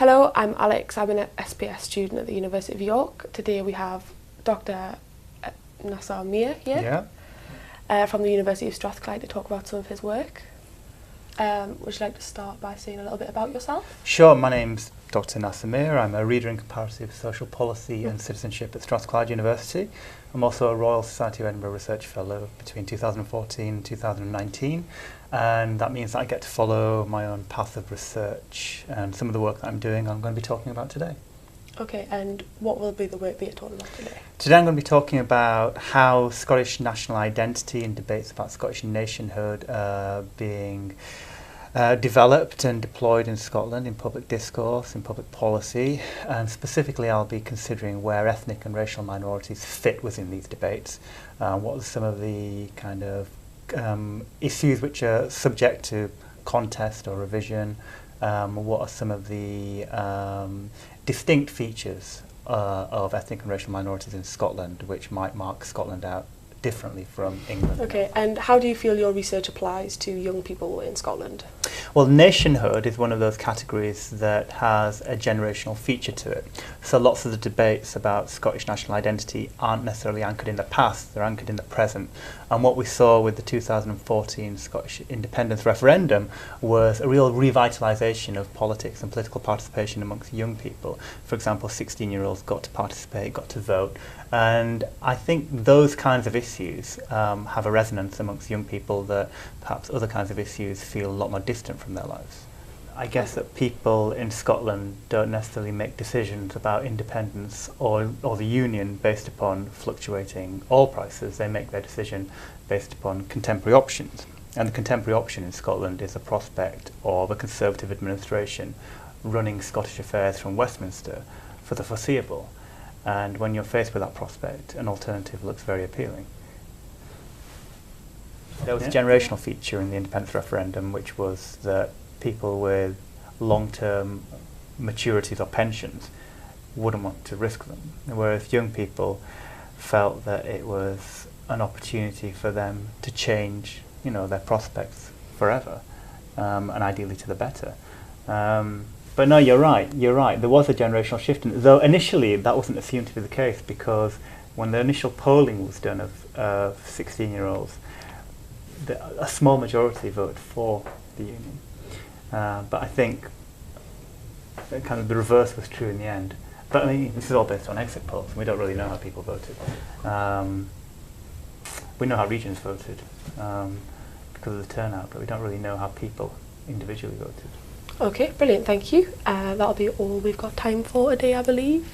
Hello, I'm Alex. I'm an SPS student at the University of York. Today we have Dr. Nasar Meer here from the University of Strathclyde to talk about some of his work. Would you like to start by saying a little bit about yourself? Sure, my name's Dr. Nasar Meer. I'm a Reader in Comparative Social Policy and Citizenship at Strathclyde University. I'm also a Royal Society of Edinburgh Research Fellow between 2014 and 2019, and that means that I get to follow my own path of research, and some of the work that I'm doing I'm going to be talking about today. Okay, and what will be the work that you're talking about today? Today I'm going to be talking about how Scottish national identity and debates about Scottish nationhood are being developed and deployed in Scotland in public discourse, in public policy, and specifically I'll be considering where ethnic and racial minorities fit within these debates. What are some of the kind of issues which are subject to contest or revision? What are some of the distinct features of ethnic and racial minorities in Scotland which might mark Scotland out differently from England? Okay, and how do you feel your research applies to young people in Scotland? Well, nationhood is one of those categories that has a generational feature to it. So lots of the debates about Scottish national identity aren't necessarily anchored in the past, they're anchored in the present. And what we saw with the 2014 Scottish independence referendum was a real revitalisation of politics and political participation amongst young people. For example, 16-year-olds got to participate, got to vote. And I think those kinds of issues have a resonance amongst young people that perhaps other kinds of issues feel a lot more distant from their lives. I guess that people in Scotland don't necessarily make decisions about independence or the union based upon fluctuating oil prices. They make their decision based upon contemporary options. And the contemporary option in Scotland is the prospect of a Conservative administration running Scottish affairs from Westminster for the foreseeable. And when you're faced with that prospect, an alternative looks very appealing. There was a generational feature in the independence referendum, which was that people with long-term maturities or pensions wouldn't want to risk them, whereas young people felt that it was an opportunity for them to change, their prospects forever, and ideally to the better. But no, you're right. There was a generational shift, though initially that wasn't assumed to be the case, because when the initial polling was done of 16-year-olds, a small majority voted for the union. But I think that kind of the reverse was true in the end. But I mean, this is all based on exit polls, and we don't really know how people voted. We know how regions voted because of the turnout, but we don't really know how people individually voted. Okay, brilliant, thank you. That'll be all we've got time for today, I believe.